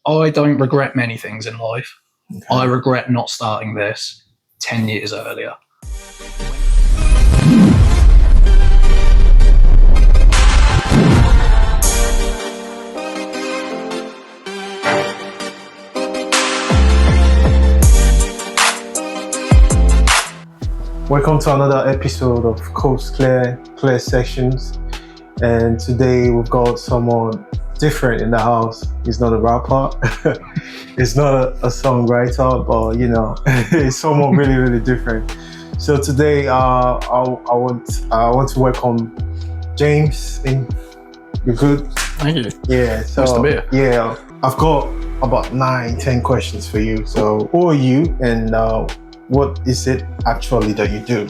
I don't regret many things in life. Okay. I regret not starting this 10 years earlier. Welcome to another episode of Coast Clear Sections, and today we've got someone different in the house. He's not a rapper, he's not a songwriter, but you know, he's someone really different. So today, I want to welcome James. You're good? Thank you. Yeah. So Nice to be here. yeah, I've got about 9-10 questions for you. So who are you, and what is it actually that you do?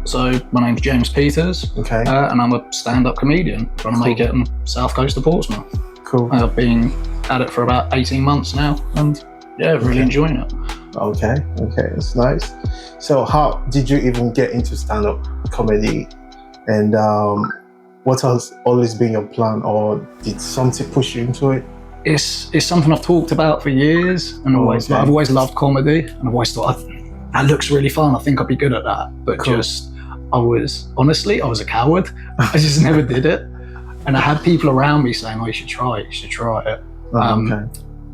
So my name's James Peters, Okay. and I'm a stand-up comedian trying to make it in south coast of Portsmouth. Cool. I've been at it for about 18 months now, and yeah, really enjoying it. Okay, that's nice. So how did you even get into stand-up comedy, and what has always been your plan, or did something push you into it? It's something I've talked about for years, and Okay. I've always loved comedy, and I've always thought that looks really fun. I think I'd be good at that, but Cool. I was a coward. I just never did it, and I had people around me saying, "Oh, you should try it. You should try it." Okay.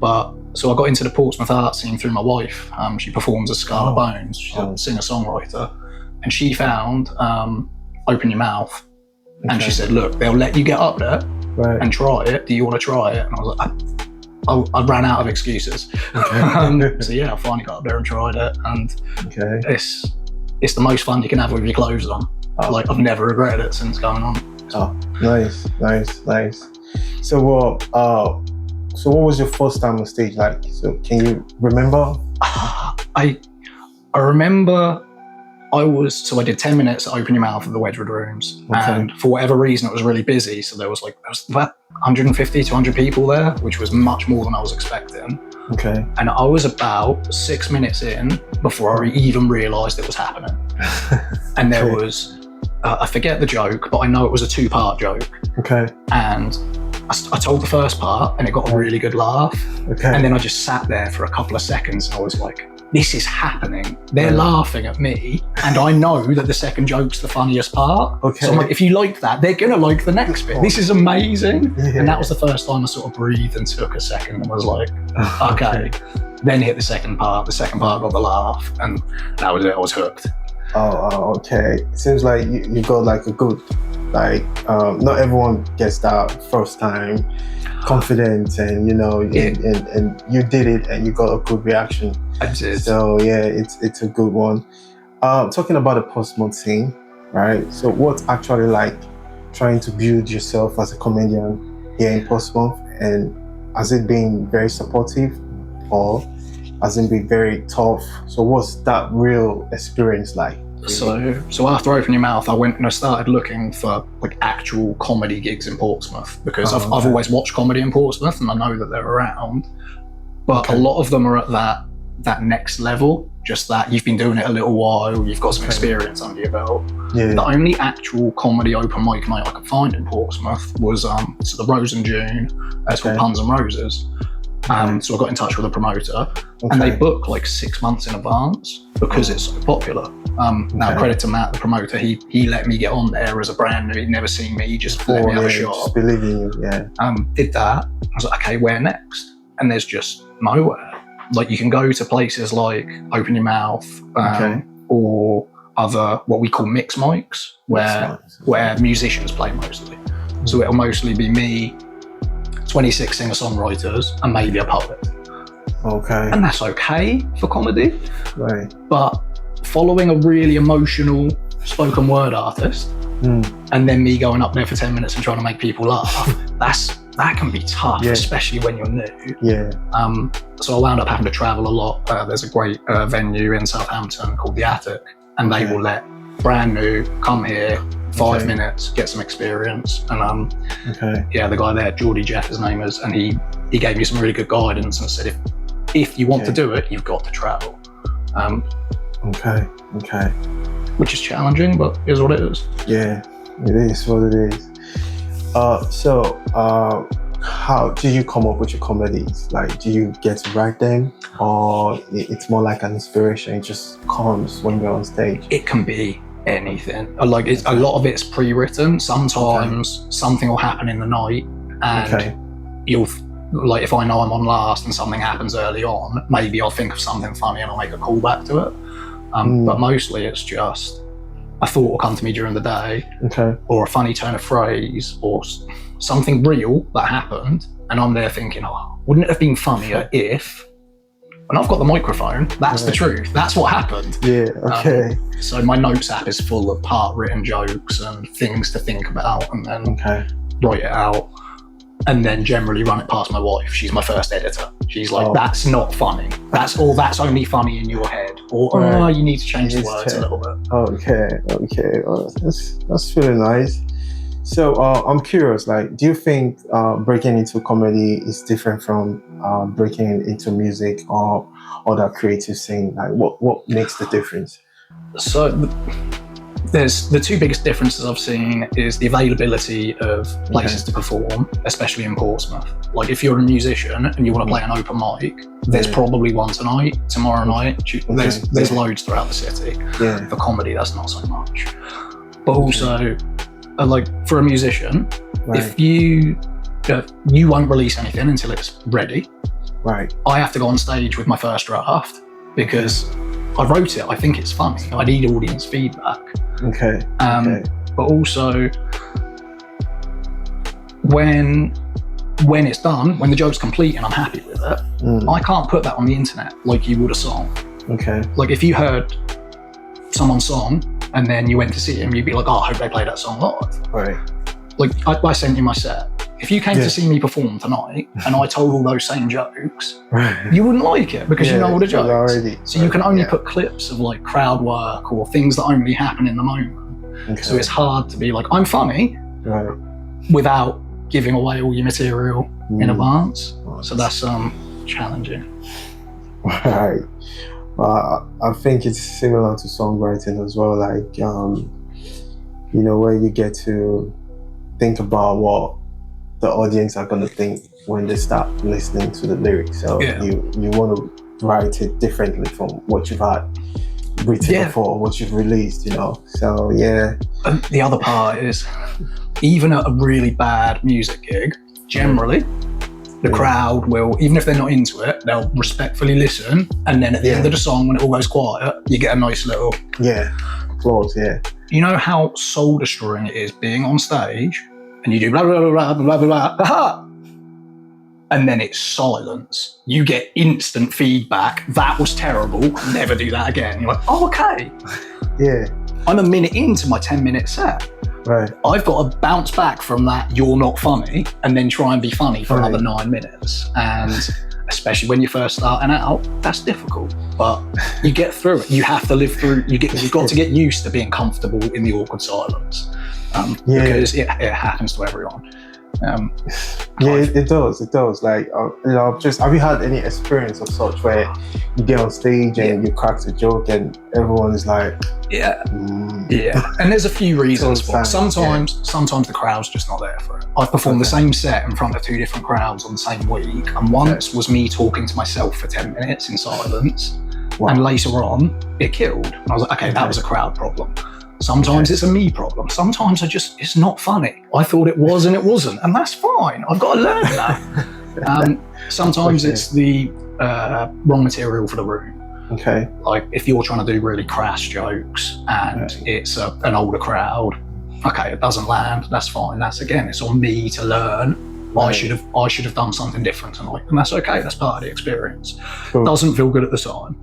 But so I got into the Portsmouth art scene through my wife. She performs as Scarlett Oh. Bones. She's Oh. a singer-songwriter, and she found Open Your Mouth, and she said, "Look, they'll let you get up there Right. and try it. Do you want to try it?" And I was like, I ran out of excuses. So yeah, I finally got up there and tried it, and Okay. it's the most fun you can have with your clothes on. Oh. Like, I've never regretted it since going on. Oh, nice. So what was your first time on stage like? So can you remember? I remember I did 10 minutes at Open Your Mouth at the Wedgwood Rooms, Okay. and for whatever reason it was really busy, so there was about 150 to 100 people there, which was much more than I was expecting. Okay. And I was about 6 minutes in before I even realised it was happening. And there Okay. was, I forget the joke, but I know it was a 2-part joke. Okay. And I told the first part and it got a really good laugh. Okay. And then I just sat there for a couple of seconds and I was like, this is happening. They're laughing at me. And I know that the second joke's the funniest part. Okay. So I'm like, if you like that, they're going to like the next bit. This is amazing. Yeah. And that was the first time I sort of breathed and took a second and was like, okay. Then hit the second part. The second part got the laugh, and that was it. I was hooked. Oh, okay. Seems like you got like a good, not everyone gets that first time confidence, and you know, and you did it, and you got a good reaction. I did. So yeah, it's a good one. Talking about the Portsmouth scene, right? So what's actually like trying to build yourself as a comedian here in Portsmouth, and has it been very supportive, or has it been very tough? So what's that real experience like? So after Open Your Mouth, I went and I started looking for like actual comedy gigs in Portsmouth, because I've always watched comedy in Portsmouth and I know that they're around, but a lot of them are at that next level, just that you've been doing it a little while, you've got some experience under your belt. Yeah. The only actual comedy open mic night I could find in Portsmouth was it's the Rose in June. It's called Puns and Roses. So I got in touch with a promoter, and they book like 6 months in advance because it's so popular. Now, credit to Matt, the promoter, he let me get on there as a brand new. He'd never seen me, he just let me have a shot. Just believe in you, yeah. Did that. I was like, okay, where next? And there's just nowhere. Like, you can go to places like Open Your Mouth, or other what we call mix mics, where musicians play mostly. So it'll mostly be me, 26 singer-songwriters, and maybe a poet. Okay. And that's okay for comedy. Right. But following a really emotional spoken word artist, and then me going up there for 10 minutes and trying to make people laugh, that can be tough, especially when you're new. Yeah. So I wound up having to travel a lot. There's a great venue in Southampton called The Attic, and they will let brand new come here, 5 minutes, get some experience. And the guy there, Geordie Jeff, his name is, and he gave me some really good guidance and said, if you want to do it, you've got to travel. Which is challenging, but is what it is. Yeah, it is what it is. So how do you come up with your comedies? Like, do you get to write them, or it's more like an inspiration? It just comes when you're on stage. It can be anything. Like, a lot of it's pre-written. Sometimes something will happen in the night, and you'll, like, if I know I'm on last and something happens early on, maybe I'll think of something funny and I'll make a callback to it. But mostly it's just a thought will come to me during the day, or a funny turn of phrase, or something real that happened, and I'm there thinking, oh, wouldn't it have been funnier if... And I've got the microphone, that's the truth, that's what happened. So my notes app is full of part-written jokes and things to think about, and then write it out, and then generally run it past my wife. She's my first editor. She's like, that's not funny. That's only funny in your head. Or, oh, you need to change the words a little bit. Okay. Oh, that's really nice. So I'm curious, like, do you think breaking into comedy is different from breaking into music or other creative scene? Like, what makes the difference? So there's the two biggest differences I've seen is the availability of places to perform, especially in Portsmouth. Like, if you're a musician and you want to play an open mic, there's probably one tonight, tomorrow night. There's loads throughout the city. For comedy, that's not so much. But also, like, for a musician, if you won't release anything until it's ready. I have to go on stage with my first draft because I wrote it, I think it's funny. I need audience feedback. But also, when it's done, when the joke's complete and I'm happy with it, I can't put that on the internet like you would a song. Like, if you heard someone's song and then you went to see him, you'd be like, oh, I hope they play that song live. Like, I sent you my set. If you came to see me perform tonight and I told all those same jokes, you wouldn't like it because you know all the jokes. So you can only put clips of, like, crowd work or things that only happen in the moment. So it's hard to be like, I'm funny, without giving away all your material in advance. So that's challenging. I think it's similar to songwriting as well. Like, you know, where you get to think about what the audience are going to think when they start listening to the lyrics. So you want to write it differently from what you've had written before, what you've released, you know. So And the other part is, even at a really bad music gig, generally the crowd will, even if they're not into it, they'll respectfully listen, and then at the end of the song, when it all goes quiet, you get a nice little applause. You know how soul destroying it is being on stage and you do blah blah blah blah blah blah, and then it's silence. You get instant feedback. That was terrible. Never do that again. You're like, oh, okay. I'm a minute into my 10-minute set. I've got to bounce back from that, you're not funny, and then try and be funny for another 9 minutes. And especially when you're first starting out, that's difficult. But you get through it. You have to live through. You've got to get used to being comfortable in the awkward silence, because it happens to everyone. It does. Like, you know, have you had any experience of such where you get on stage and you crack a joke and everyone is like, and there's a few reasons for it. Sometimes the crowd's just not there for it. I've performed the same set in front of 2 different crowds on the same week, and once was me talking to myself for 10 minutes in silence, and later on it killed. And I was like, okay, that was a crowd problem. Sometimes it's a me problem. Sometimes it's not funny. I thought it was and it wasn't, and that's fine. I've got to learn that. Sometimes it's the wrong material for the room. Like, if you're trying to do really crass jokes and it's an older crowd, okay, it doesn't land, that's fine. It's on me to learn. I should have done something different tonight, and that's okay. That's part of the experience. Doesn't feel good at the time.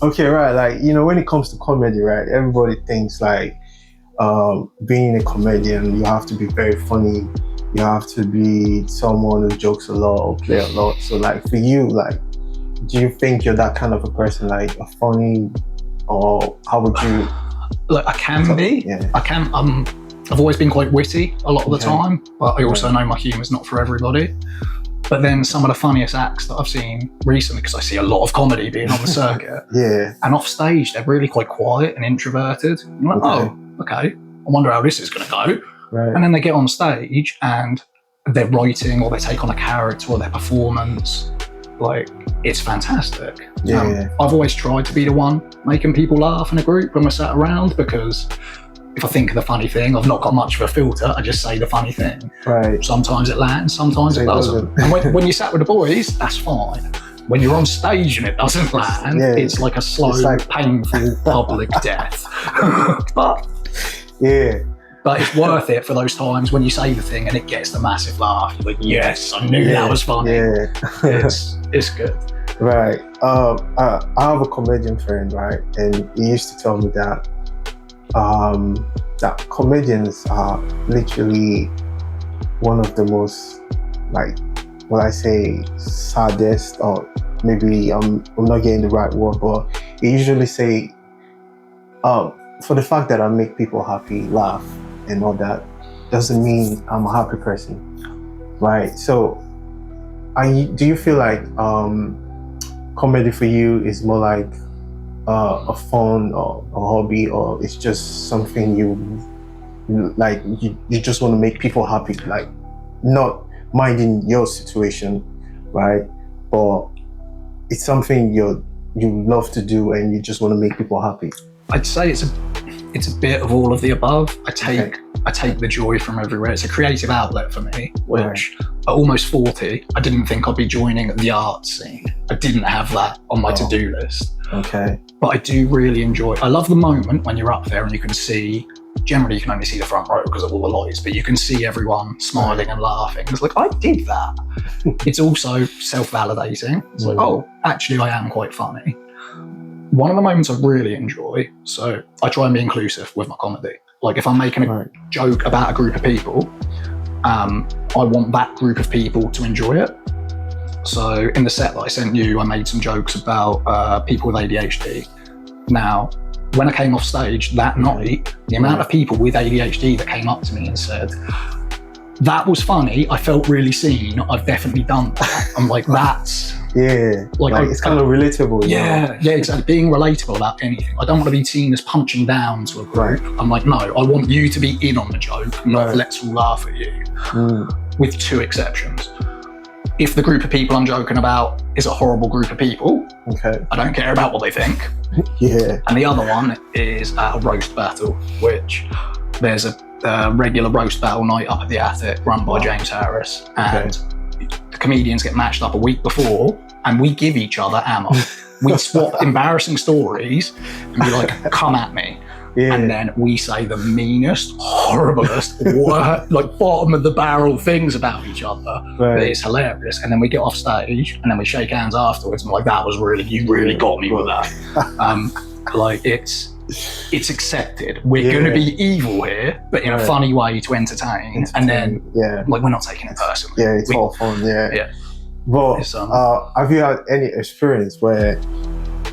Okay, right. Like, you know, when it comes to comedy, right, everybody thinks like being a comedian, you have to be very funny. You have to be someone who jokes a lot or play a lot. So, like, for you, like, do you think you're that kind of a person, like a funny, or how would you? Look, I can be. I can. I've always been quite witty a lot of the time, but I also know my humour's not for everybody. But then some of the funniest acts that I've seen recently, because I see a lot of comedy being on the circuit, and off stage they're really quite quiet and introverted. I'm like, oh, okay, I wonder how this is going to go. And then they get on stage and their writing or they take on a character or their performance. Like, it's fantastic. Yeah. I've always tried to be the one making people laugh in a group when we're sat around, because if I think of the funny thing, I've not got much of a filter. I just say the funny thing. Right. Sometimes it lands, sometimes it doesn't. And when you sat with the boys, that's fine. When you're on stage and it doesn't land, it's like a slow, painful public death. But it's worth it for those times when you say the thing and it gets the massive laugh. You're like, yes, I knew that was funny. Yeah. It's good. Right. I have a comedian friend, right? And he used to tell me that that comedians are literally one of the most, like, what I say, saddest, or maybe I'm not getting the right word, but he usually say, for the fact that I make people happy, laugh, and all that, doesn't mean I'm a happy person, right? So, do you feel like comedy for you is more like a fun or a hobby, or it's just something you just want to make people happy, like not minding your situation, right? But it's something you love to do and you just want to make people happy? I'd say it's a bit of all of the above. I take the joy from everywhere. It's a creative outlet for me, which at almost 40, I didn't think I'd be joining the art scene. I didn't have that on my to-do list. Okay. But I do really enjoy, I love the moment when you're up there and you can see, generally you can only see the front row because of all the lights, but you can see everyone smiling and laughing. It's like, I did that. It's also self-validating. It's like, oh, actually I am quite funny. One of the moments I really enjoy, so I try and be inclusive with my comedy. Like, if I'm making a joke about a group of people, I want that group of people to enjoy it. So in the set that I sent you, I made some jokes about people with ADHD. Now, when I came off stage that night, the amount of people with ADHD that came up to me and said, that was funny, I felt really seen, I've definitely done that. I'm like, that's... Yeah, like it's kind of relatable. Yeah, exactly. Being relatable about anything. I don't want to be seen as punching down to a group. I'm like, no, I want you to be in on the joke, not let's all laugh at you. With two exceptions. If the group of people I'm joking about is a horrible group of people, I don't care about what they think. And the other one is a roast battle, which there's a regular roast battle night up at the Attic run by James Harris, and the comedians get matched up a week before and we give each other ammo. We swap embarrassing stories and be like, come at me. And then we say the meanest, horriblest, like bottom of the barrel things about each other. But it's hilarious. And then we get off stage and then we shake hands afterwards and like, that was really, you really got me with that. Like, it's accepted. We're going to be evil here, but in a funny way to entertain. And then, like, we're not taking it personally. It's all fun. But have you had any experience where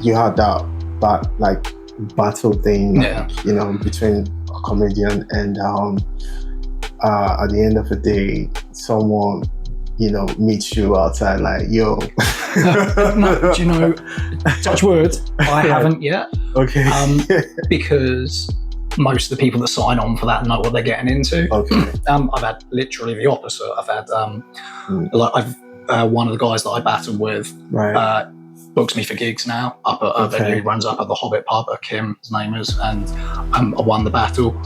you had that battle thing, you know, between a comedian and at the end of the day, someone, you know, meets you outside like, yo. No, do you know, touch wood, I haven't yet. Because most of the people that sign on for that know what they're getting into. I've had literally the opposite. I've had one of the guys that I battled with books me for gigs now up at a venue. He runs up at the Hobbit pub, Kim, his name is, and I won the battle.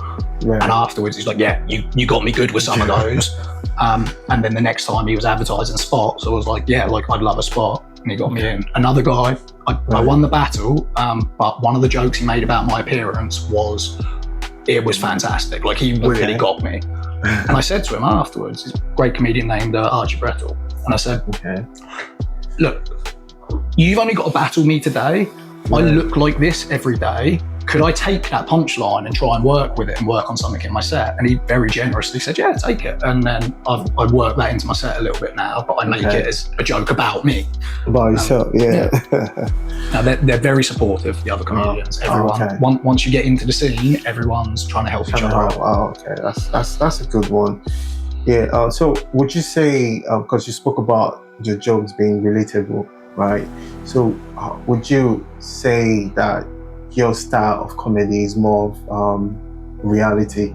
And afterwards he's like, yeah, you got me good with some of those. And then the next time he was advertising spots, I was like, yeah, like, I'd love a spot, and he got me in. Another guy, I won the battle, but one of the jokes he made about my appearance was fantastic. Like, he really got me. And I said to him afterwards, he's a great comedian named Archie Brettle, and I said, look, you've only got to battle me today. I look like this every day. Could I take that punchline and try and work with it and work on something in my set? And he very generously said, yeah, take it. And then I work that into my set a little bit now, but I make it as a joke about me. About yourself, Now, they're very supportive, the other comedians. Everyone, once you get into the scene, everyone's trying to help each other out. That's a good one. So would you say, because you spoke about your jokes being relatable, right? So would you say that your style of comedy is more of reality,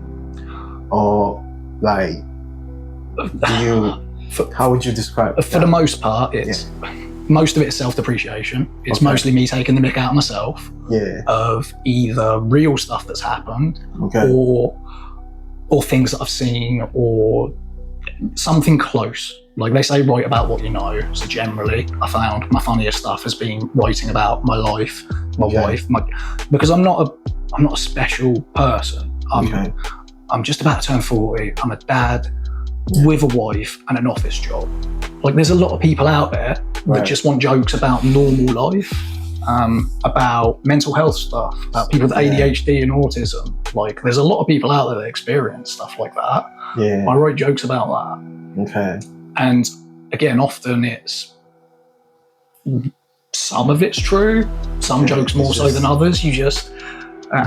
or like How would you describe it? For the most part, it's most of it is self-depreciation. It's mostly me taking the mick out of myself of either real stuff that's happened or things that I've seen or something close. Like they say, write about what you know. So generally, I found my funniest stuff has been writing about my life, my wife, because I'm not a special person. I'm just about to turn 40. I'm a dad with a wife and an office job. Like there's a lot of people out there that just want jokes about normal life, about mental health stuff, about people with ADHD and autism. Like there's a lot of people out there that experience stuff like that. I write jokes about that. And again, often it's, some of it's true, some jokes more so than others. You just, I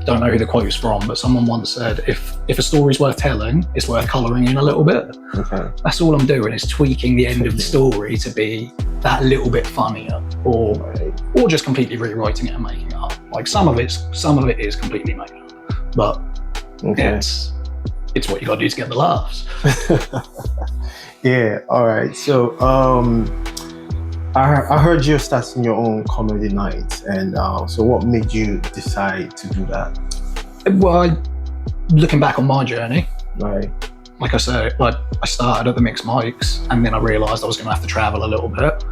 don't know who the quote is from, but someone once said, if a story's worth telling, it's worth colouring in a little bit. That's all I'm doing, is tweaking the end of the story to be that little bit funnier, or just completely rewriting it and making it up. Like some of it is completely made up, but it's what you got to do to get the laughs. All right. So I heard you're starting your own comedy night, and so what made you decide to do that? Well, looking back on my journey, like I said, like I started at the Mixed Mics, and then I realised I was going to have to travel a little bit,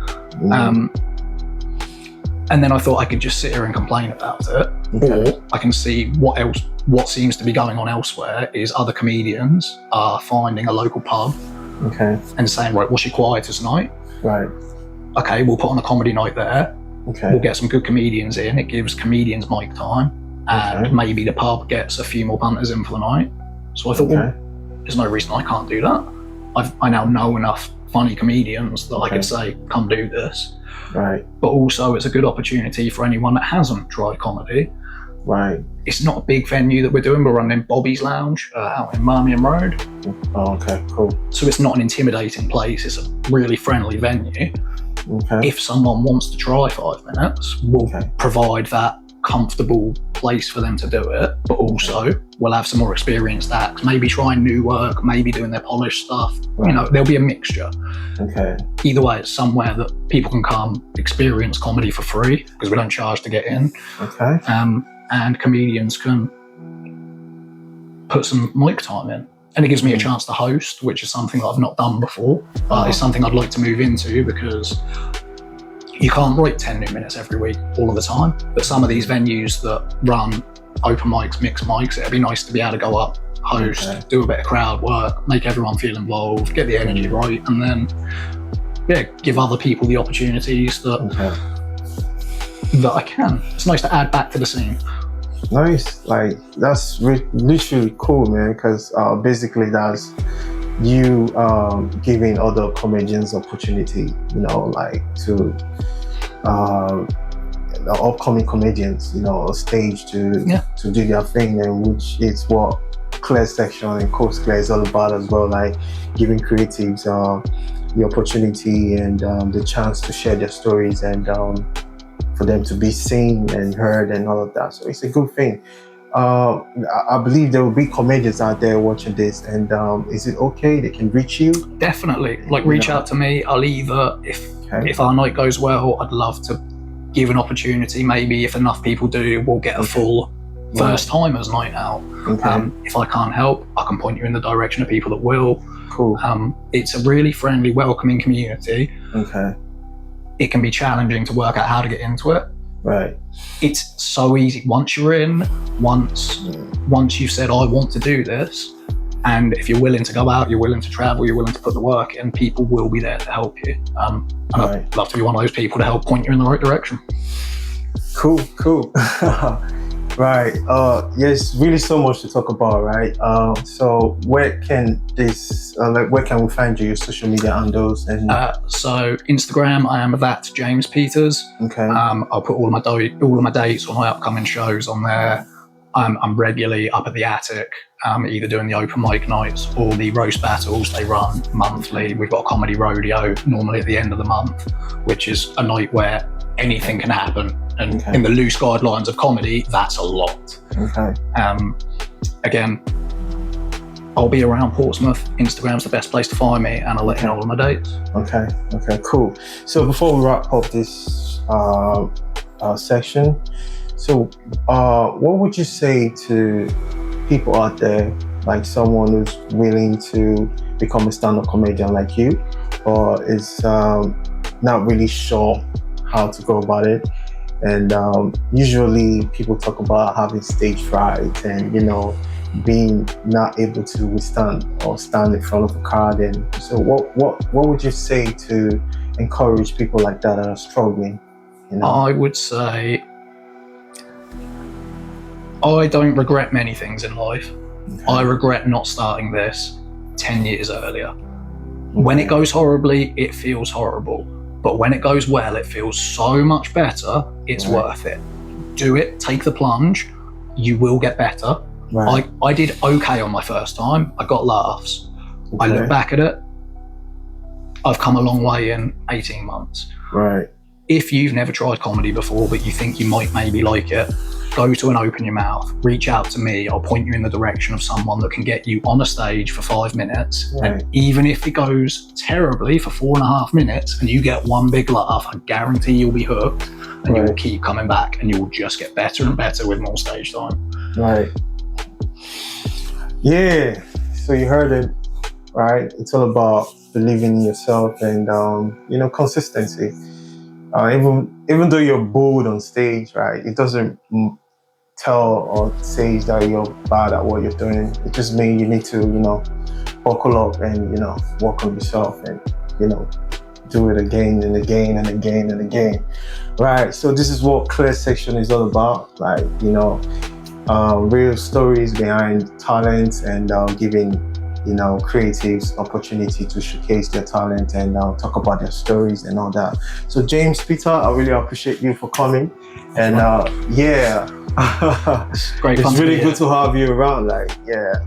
and then I thought I could just sit here and complain about it, or I can see what seems to be going on elsewhere is other comedians are finding a local pub and saying, right, what's your quietest night? Okay, we'll put on a comedy night there. We'll get some good comedians in. It gives comedians mic time, and maybe the pub gets a few more punters in for the night. So I thought, well, there's no reason I can't do that. I now know enough funny comedians that I could say, come do this. But also it's a good opportunity for anyone that hasn't tried comedy. It's not a big venue that we're doing. We're running Bobby's Lounge out in Marmion Road. So it's not an intimidating place. It's a really friendly venue. If someone wants to try 5 minutes, we'll provide that comfortable place for them to do it, but also we'll have some more experienced acts, maybe trying new work, maybe doing their polished stuff. You know, there'll be a mixture. Either way, it's somewhere that people can come experience comedy for free, because we don't charge to get in. And comedians can put some mic time in. And it gives me a chance to host, which is something that I've not done before. It's something I'd like to move into, because you can't write 10 new minutes every week all of the time. But some of these venues that run open mics, mixed mics, it'd be nice to be able to go up, host, do a bit of crowd work, make everyone feel involved, get the energy right, and then give other people the opportunities that I can. It's nice to add back to the scene. Nice, like that's literally cool, man, because basically that's you giving other comedians opportunity, you know, like to upcoming comedians, you know, a stage to do their thing, and which is what Claire Section and Coast Claire is all about as well, like giving creatives the opportunity and the chance to share their stories, and for them to be seen and heard and all of that. So it's a good thing. I believe there will be comedians out there watching this, and is it okay? They can reach you? Definitely. Like reach out to me. I'll either, if our night goes well, I'd love to give an opportunity. Maybe if enough people do, we'll get a full first timers night out. If I can't help, I can point you in the direction of people that will. It's a really friendly, welcoming community. It can be challenging to work out how to get into it. It's so easy once you're in. Once you've said, I want to do this, and if you're willing to go out, you're willing to travel, you're willing to put the work in, people will be there to help you. And I'd love to be one of those people to help point you in the right direction. Cool. Yes, really so much to talk about, right? So where can where can we find you, your social media handles? And so Instagram, I am that James Peters. I'll put all of my dates, all my upcoming shows on there. I'm regularly up at the Attic, either doing the open mic nights or the roast battles. They run monthly. We've got a comedy rodeo normally at the end of the month, which is a night where anything can happen. And in the loose guidelines of comedy, that's a lot. Again, I'll be around Portsmouth. Instagram's the best place to find me, and I'll let you know all my dates. Okay, cool. So before we wrap up this section, so what would you say to people out there, like someone who's willing to become a stand-up comedian like you, or is not really sure how to go about it? And usually people talk about having stage fright and, you know, being not able to withstand or stand in front of a crowd. And so what would you say to encourage people like that are struggling? You know? I would say I don't regret many things in life. Okay. I regret not starting this 10 years earlier. Okay. When it goes horribly, it feels horrible. But when it goes well, it feels so much better, it's worth it. Do it, take the plunge, you will get better. Right. I did okay on my first time. I got laughs. Okay. I look back at it, I've come a long way in 18 months. Right. If you've never tried comedy before, but you think you might maybe like it, go to and open your mouth, reach out to me. I'll point you in the direction of someone that can get you on a stage for 5 minutes. Right. And even if it goes terribly for 4.5 minutes and you get one big laugh, I guarantee you'll be hooked and you will keep coming back and you will just get better and better with more stage time. Right. Yeah. So you heard it, right? It's all about believing in yourself and, you know, consistency. Even though you're bold on stage, right? It doesn't tell or say that you're bad at what you're doing. It just means you need to, you know, buckle up and, you know, work on yourself and, you know, do it again and again and again and again. Right. So this is what Clear Section is all about. Like, you know, real stories behind talent and giving, you know, creatives opportunity to showcase their talent and talk about their stories and all that. So James, Peter, I really appreciate you for coming. And yeah, great. It's really good to have you around. Like, yeah,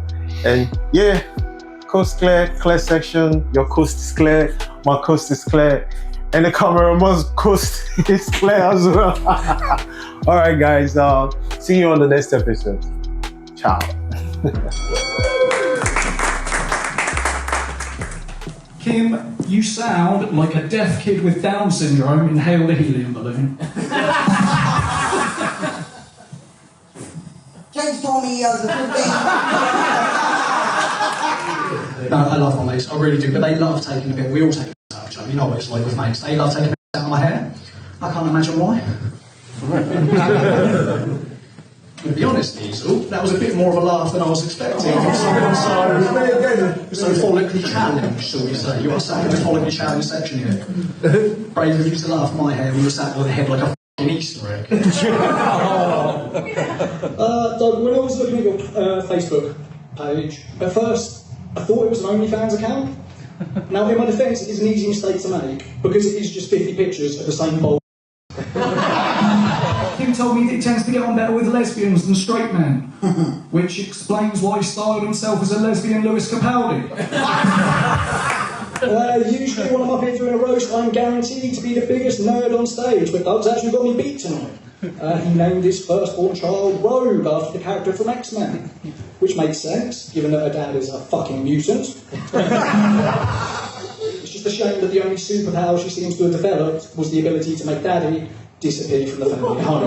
and yeah, coast clear section. Your coast is clear. My coast is clear, and the cameraman's coast is clear as well. All right, guys. See you on the next episode. Ciao. Kim, you sound like a deaf kid with Down syndrome inhaled a helium balloon. James told me he has a good thing. No, I love my mates, I really do, but they love taking a bit. We all take a bit out of each other. You know what it's like with mates. They love taking a bit out of my hair. I can't imagine why. To be honest, Diesel, that was a bit more of a laugh than I was expecting. So follically challenged, shall we say. You are sat in the follically challenged section here. Brave of you to laugh at my hair when you're sat with a head like a f***ing Easter egg. Doug, when I was looking at your Facebook page, at first I thought it was an OnlyFans account. Now, in my defence, it is an easy mistake to make because it is just 50 pictures of the same bowl. Kim told me that he tends to get on better with lesbians than straight men, which explains why he styled himself as a lesbian Lewis Capaldi. Usually when I'm up here doing a roast, I'm guaranteed to be the biggest nerd on stage, but Doug's actually got me beat tonight. He named his firstborn child Rogue after the character from X-Men, which makes sense, given that her dad is a fucking mutant. It's just a shame that the only superpower she seems to have developed was the ability to make Daddy disappear from the family home.